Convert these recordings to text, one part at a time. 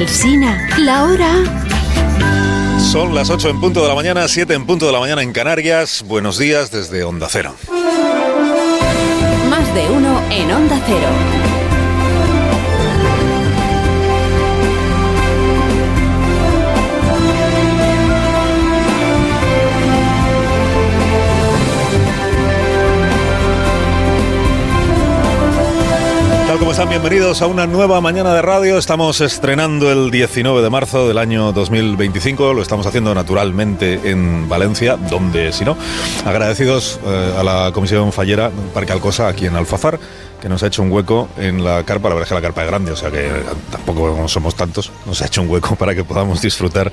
Alsina, la hora. Son las 8 en punto de la mañana, 7 en punto de la mañana en Canarias. Buenos días desde Onda Cero. Más de uno en Onda Cero. ¿Cómo están? Bienvenidos a una nueva mañana de radio. Estamos estrenando el 19 de marzo del año 2025. Lo estamos haciendo naturalmente en Valencia, donde si no. Agradecidos a la Comisión Fallera Parque Alcosa, aquí en Alfafar, que nos ha hecho un hueco en la carpa. La verdad es que la carpa es grande, o sea que tampoco somos tantos. Nos ha hecho un hueco para que podamos disfrutar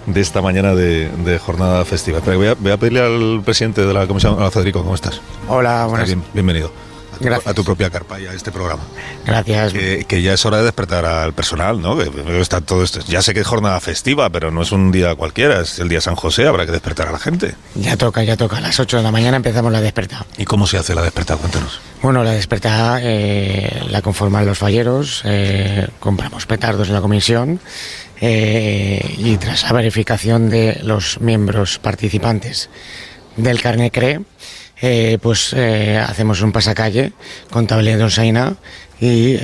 de esta mañana de jornada festiva. Pero voy a pedirle al presidente de la Comisión, a Federico, ¿cómo estás? Hola, buenas. Bienvenido. Gracias. A tu propia carpa y a este programa. Gracias. Que ya es hora de despertar al personal, ¿no? Que está todo esto. Ya sé que es jornada festiva, pero no es un día cualquiera, es el día San José, habrá que despertar a la gente. Ya toca. A las 8 de la mañana empezamos la despertada. ¿Y cómo se hace la despertada? Cuéntanos. Bueno, la despertada la conforman los falleros, compramos petardos en la comisión y tras la verificación de los miembros participantes del carné CRE, hacemos un pasacalle con tablilla de onzaina y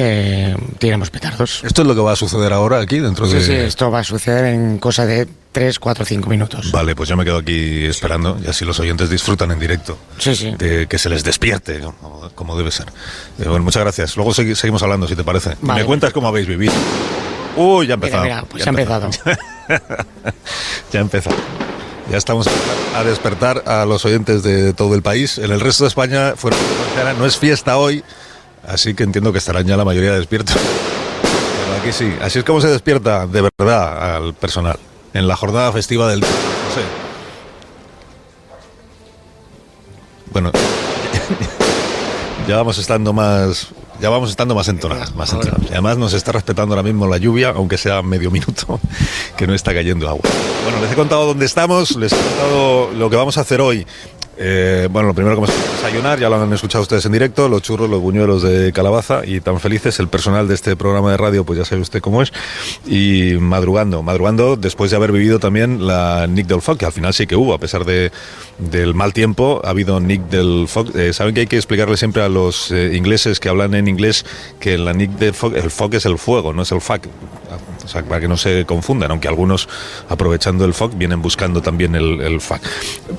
tiramos petardos. ¿Esto es lo que va a suceder ahora aquí dentro de...? Sí, esto va a suceder en cosa de 3, 4, 5 minutos. Vale, pues yo me quedo aquí esperando y así los oyentes disfrutan en directo. Sí. De que se les despierte, como debe ser. Bueno, muchas gracias. Luego seguimos hablando, si te parece. Vale. Me cuentas cómo habéis vivido. Uy, ya ha empezado. Mira, pues ya ha empezado. Ya ha empezado. Ya estamos a despertar a los oyentes de todo el país. En el resto de España, fuera de Valenciana, no es fiesta hoy, así que entiendo que estarán ya la mayoría despiertos. Pero aquí sí. Así es como se despierta de verdad al personal en la jornada festiva del día. No sé. Bueno, ya vamos estando más entonadas, Y además nos está respetando ahora mismo la lluvia, aunque sea medio minuto, que no está cayendo agua. Bueno, les he contado dónde estamos, les he contado lo que vamos a hacer hoy. Lo primero que vamos a desayunar, ya lo han escuchado ustedes en directo, los churros, los buñuelos de calabaza, y tan felices el personal de este programa de radio, pues ya sabe usted cómo es, y madrugando después de haber vivido también la Nit del Foc, que al final sí que hubo, a pesar del mal tiempo, ha habido Nit del Foc. Saben que hay que explicarle siempre a los ingleses que hablan en inglés que la Nit del Foc, el Foc es el fuego, no es el fac. O sea, para que no se confundan, aunque algunos, aprovechando el FOC, vienen buscando también el FAC.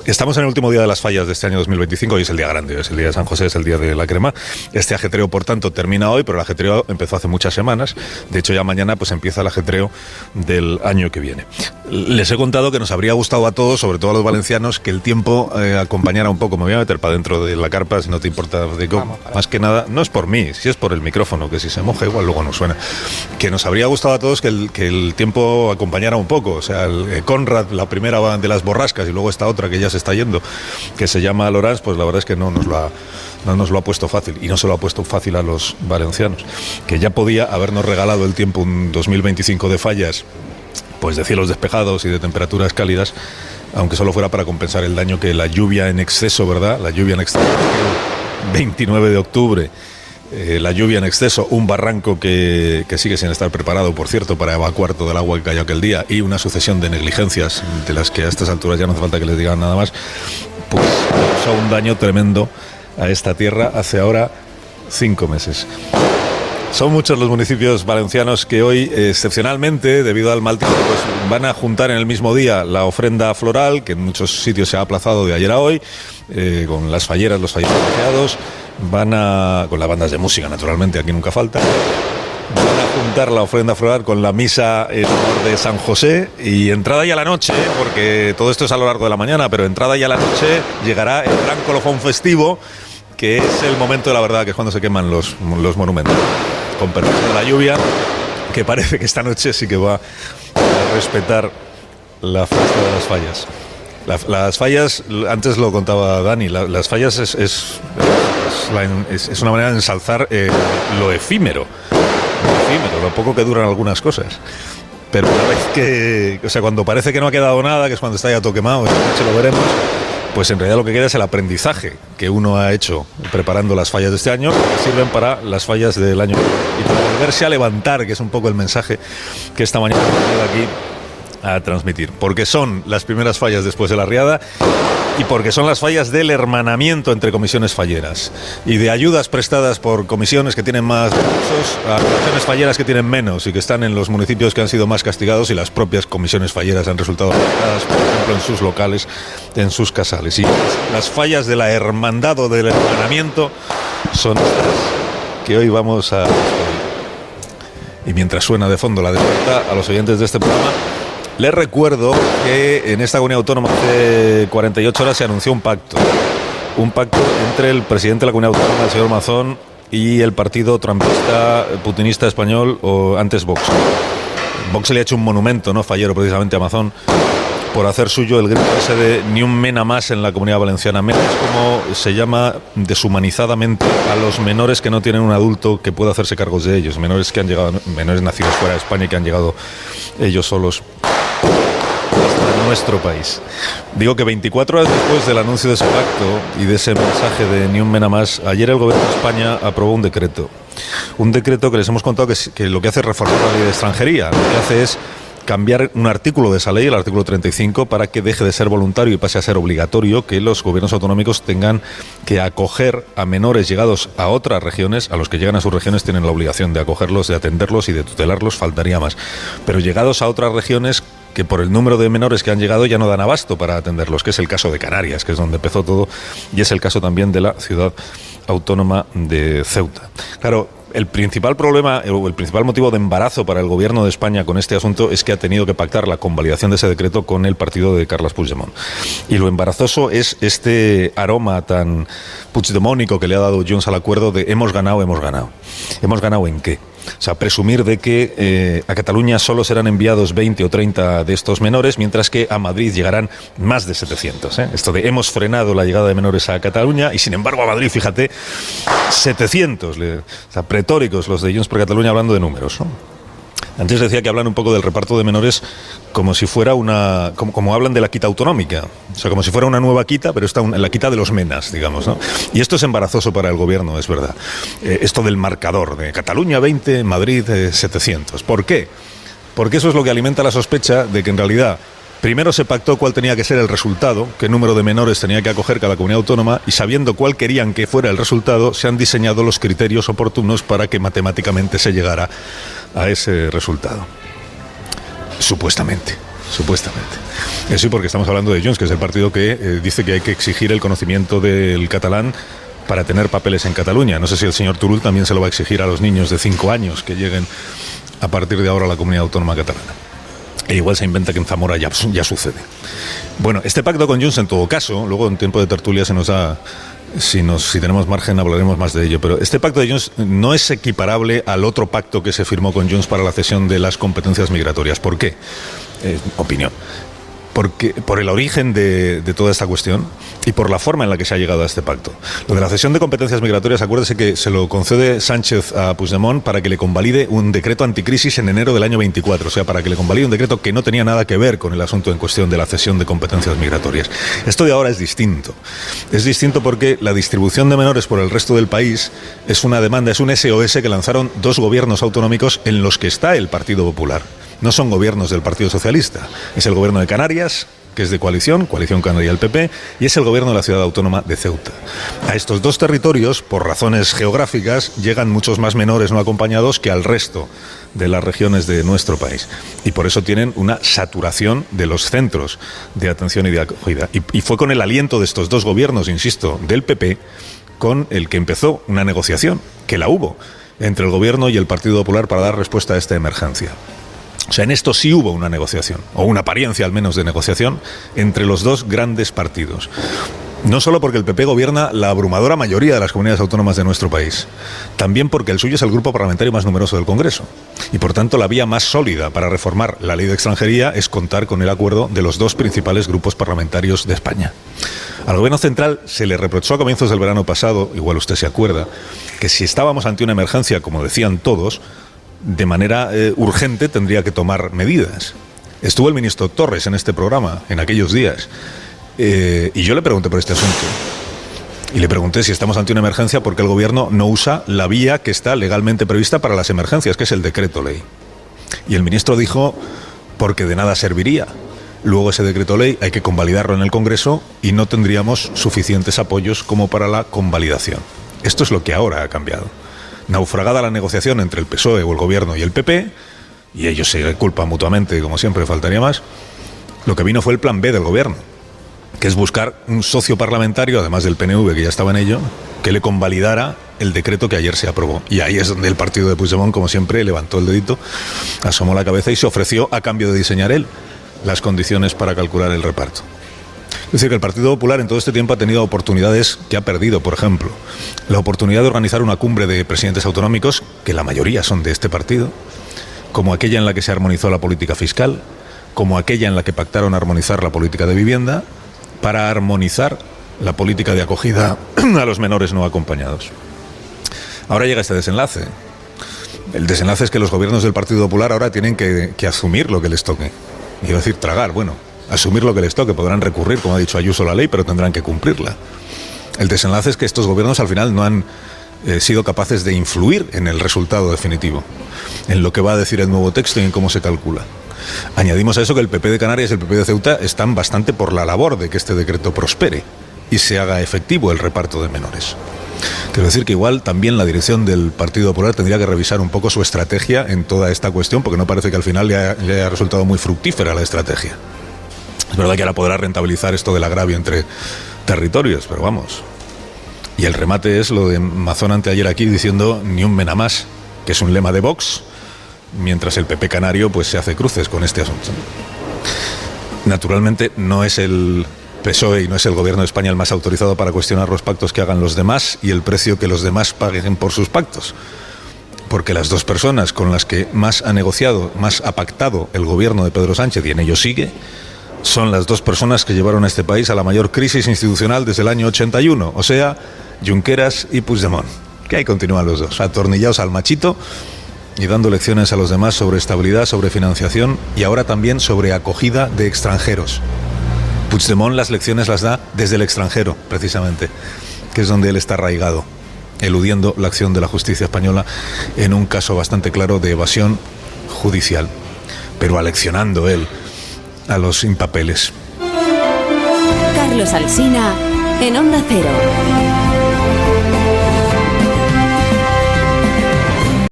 Estamos en el último día de las fallas de este año 2025, hoy es el día grande, es el día de San José, es el día de la crema. Este ajetreo, por tanto, termina hoy, pero el ajetreo empezó hace muchas semanas. De hecho, ya mañana pues empieza el ajetreo del año que viene. Les he contado que nos habría gustado a todos, sobre todo a los valencianos, que el tiempo acompañara un poco. Me voy a meter para dentro de la carpa, si no te importa, Federico. Más que nada, no es por mí, si es por el micrófono, que si se moja igual luego no suena. Que nos habría gustado a todos que el tiempo acompañara un poco. O sea, el Conrad, la primera de las borrascas, y luego esta otra que ya se está yendo, que se llama Lorans, pues la verdad es que no nos lo ha puesto fácil, y no se lo ha puesto fácil a los valencianos, que ya podía habernos regalado el tiempo un 2025 de fallas, pues de cielos despejados y de temperaturas cálidas, aunque solo fuera para compensar el daño que la lluvia en exceso, ¿verdad? La lluvia en exceso, el 29 de octubre, la lluvia en exceso, un barranco que sigue sin estar preparado, por cierto, para evacuar todo el agua que cayó aquel día, y una sucesión de negligencias de las que a estas alturas ya no hace falta que les digan nada más, pues causó un daño tremendo a esta tierra hace ahora 5 meses. Son muchos los municipios valencianos que hoy, excepcionalmente, debido al mal tiempo, pues van a juntar en el mismo día la ofrenda floral, que en muchos sitios se ha aplazado de ayer a hoy, con las falleras, los falleros paseados, con las bandas de música, naturalmente, aquí nunca falta. Van a juntar la ofrenda floral con la misa en honor de San José, y entrada ya la noche, porque todo esto es a lo largo de la mañana, pero entrada ya la noche llegará el gran colofón festivo, que es el momento de la verdad, que es cuando se queman los monumentos. Con permiso de la lluvia, que parece que esta noche sí que va a respetar la fiesta de las fallas. Las fallas, antes lo contaba Dani, las fallas es una manera de ensalzar lo efímero, lo poco que duran algunas cosas. Pero una vez que, o sea, cuando parece que no ha quedado nada, que es cuando está ya todo quemado, esta noche lo veremos, pues en realidad lo que queda es el aprendizaje que uno ha hecho preparando las fallas de este año, que sirven para las fallas del año y para volverse a levantar, que es un poco el mensaje que esta mañana hemos venido aquí a transmitir, porque son las primeras fallas después de la riada y porque son las fallas del hermanamiento entre comisiones falleras y de ayudas prestadas por comisiones que tienen más recursos a comisiones falleras que tienen menos y que están en los municipios que han sido más castigados, y las propias comisiones falleras han resultado afectadas, por ejemplo, en sus locales, en sus casales. Y las fallas de la hermandad o del hermanamiento son estas que hoy vamos a descubrir. Y mientras suena de fondo la desperta a los oyentes de este programa, les recuerdo que en esta comunidad autónoma hace 48 horas se anunció un pacto entre el presidente de la comunidad autónoma, el señor Mazón, y el partido trumpista putinista español, o antes Vox. Vox le ha hecho un monumento, no fallero, precisamente a Mazón, por hacer suyo el grito ese de ni un mena más en la Comunidad Valenciana. Mena es como se llama deshumanizadamente a los menores que no tienen un adulto que pueda hacerse cargos de ellos, menores nacidos fuera de España y que han llegado ellos solos hasta nuestro país. Digo que 24 horas después del anuncio de ese pacto y de ese mensaje de ni un mena más, ayer el Gobierno de España aprobó un decreto que les hemos contado que lo que hace es reformar la ley de extranjería. Lo que hace es cambiar un artículo de esa ley, el artículo 35, para que deje de ser voluntario y pase a ser obligatorio que los gobiernos autonómicos tengan que acoger a menores llegados a otras regiones. A los que llegan a sus regiones tienen la obligación de acogerlos, de atenderlos y de tutelarlos, faltaría más. Pero llegados a otras regiones que por el número de menores que han llegado ya no dan abasto para atenderlos, que es el caso de Canarias, que es donde empezó todo, y es el caso también de la ciudad autónoma de Ceuta. Claro, el principal problema o el principal motivo de embarazo para el Gobierno de España con este asunto es que ha tenido que pactar la convalidación de ese decreto con el partido de Carles Puigdemont. Y lo embarazoso es este aroma tan puigdemónico que le ha dado Junts al acuerdo de hemos ganado, hemos ganado. ¿Hemos ganado en qué? O sea, presumir de que a Cataluña solo serán enviados 20 o 30 de estos menores, mientras que a Madrid llegarán más de 700. Esto de hemos frenado la llegada de menores a Cataluña y sin embargo a Madrid, fíjate, 700. O sea, pretóricos los de Junts per Catalunya hablando de números, ¿no? Antes decía que hablan un poco del reparto de menores como si fuera como hablan de la quita autonómica, o sea, como si fuera una nueva quita, pero está en la quita de los menas, digamos, ¿no? Y esto es embarazoso para el gobierno, es verdad. Esto del marcador de Cataluña 20, Madrid 700. ¿Por qué? Porque eso es lo que alimenta la sospecha de que en realidad primero se pactó cuál tenía que ser el resultado, qué número de menores tenía que acoger cada comunidad autónoma, y sabiendo cuál querían que fuera el resultado, se han diseñado los criterios oportunos para que matemáticamente se llegara a ese resultado. Supuestamente. Eso, y porque estamos hablando de Junts, que es el partido que dice que hay que exigir el conocimiento del catalán para tener papeles en Cataluña. No sé si el señor Turull también se lo va a exigir a los niños de 5 años que lleguen a partir de ahora a la comunidad autónoma catalana. E igual se inventa que en Zamora ya sucede. Bueno, este pacto con Junts, en todo caso, luego en tiempo de tertulia se nos da, si tenemos margen hablaremos más de ello, pero este pacto de Junts no es equiparable al otro pacto que se firmó con Junts para la cesión de las competencias migratorias. ¿Por qué? Opinión. Porque, por el origen de toda esta cuestión y por la forma en la que se ha llegado a este pacto. Lo de la cesión de competencias migratorias, acuérdese que se lo concede Sánchez a Puigdemont para que le convalide un decreto anticrisis en enero del año 24, o sea, para que le convalide un decreto que no tenía nada que ver con el asunto en cuestión de la cesión de competencias migratorias. Esto de ahora es distinto. Es distinto porque la distribución de menores por el resto del país es una demanda, es un SOS que lanzaron 2 gobiernos autonómicos en los que está el Partido Popular. No son gobiernos del Partido Socialista, es el gobierno de Canarias, que es de Coalición Canaria del PP, y es el gobierno de la ciudad autónoma de Ceuta. A estos 2 territorios, por razones geográficas, llegan muchos más menores no acompañados que al resto de las regiones de nuestro país. Y por eso tienen una saturación de los centros de atención y de acogida. Y fue con el aliento de estos 2 gobiernos, insisto, del PP, con el que empezó una negociación, que la hubo, entre el gobierno y el Partido Popular para dar respuesta a esta emergencia. O sea, en esto sí hubo una negociación, o una apariencia al menos de negociación, entre los 2 grandes partidos. No solo porque el PP gobierna la abrumadora mayoría de las comunidades autónomas de nuestro país, también porque el suyo es el grupo parlamentario más numeroso del Congreso. Y por tanto la vía más sólida para reformar la ley de extranjería es contar con el acuerdo de los 2 principales grupos parlamentarios de España. Al gobierno central se le reprochó a comienzos del verano pasado, igual usted se acuerda, que si estábamos ante una emergencia, como decían todos, de manera urgente tendría que tomar medidas. Estuvo el ministro Torres en este programa en aquellos días y yo le pregunté por este asunto Y le pregunté si estamos ante una emergencia porque el gobierno no usa la vía que está legalmente prevista para las emergencias, que es el decreto ley. Y el ministro dijo, porque de nada serviría. Luego ese decreto ley hay que convalidarlo en el Congreso y no tendríamos suficientes apoyos como para la convalidación. Esto es lo que ahora ha cambiado. Naufragada la negociación entre el PSOE o el gobierno y el PP, y ellos se culpan mutuamente, como siempre, faltaría más, lo que vino fue el plan B del gobierno, que es buscar un socio parlamentario, además del PNV, que ya estaba en ello, que le convalidara el decreto que ayer se aprobó. Y ahí es donde el partido de Puigdemont, como siempre, levantó el dedito, asomó la cabeza y se ofreció a cambio de diseñar él las condiciones para calcular el reparto. Es decir, que el Partido Popular en todo este tiempo ha tenido oportunidades que ha perdido. Por ejemplo, la oportunidad de organizar una cumbre de presidentes autonómicos, que la mayoría son de este partido, como aquella en la que se armonizó la política fiscal, como aquella en la que pactaron armonizar la política de vivienda, para armonizar la política de acogida a los menores no acompañados. Ahora llega este desenlace. El desenlace es que los gobiernos del Partido Popular ahora tienen que asumir lo que les toque. Iba a decir tragar, bueno, asumir lo que les toque. Podrán recurrir, como ha dicho Ayuso, la ley, pero tendrán que cumplirla. El desenlace es que estos gobiernos al final no han sido capaces de influir en el resultado definitivo, en lo que va a decir el nuevo texto y en cómo se calcula. Añadimos a eso que el PP de Canarias y el PP de Ceuta están bastante por la labor de que este decreto prospere y se haga efectivo el reparto de menores. Quiero decir que igual también la dirección del Partido Popular tendría que revisar un poco su estrategia en toda esta cuestión, porque no parece que al final le haya resultado muy fructífera la estrategia. Es verdad que ahora podrá rentabilizar esto del agravio entre territorios, pero vamos. Y el remate es lo de Mazón anteayer aquí diciendo ni un mena más, que es un lema de Vox, mientras el PP canario pues se hace cruces con este asunto. Naturalmente no es el PSOE y no es el gobierno de España el más autorizado para cuestionar los pactos que hagan los demás y el precio que los demás paguen por sus pactos. Porque las dos personas con las que más ha negociado, más ha pactado el gobierno de Pedro Sánchez, y en ello sigue, son las dos personas que llevaron a este país a la mayor crisis institucional desde el año 81, o sea, Junqueras y Puigdemont. Que ahí continúan los dos, atornillados al machito y dando lecciones a los demás sobre estabilidad, sobre financiación y ahora también sobre acogida de extranjeros. Puigdemont las lecciones las da desde el extranjero, precisamente, que es donde él está arraigado, eludiendo la acción de la justicia española en un caso bastante claro de evasión judicial, pero aleccionando él a los impapeles. Carlos Alsina en Onda Cero.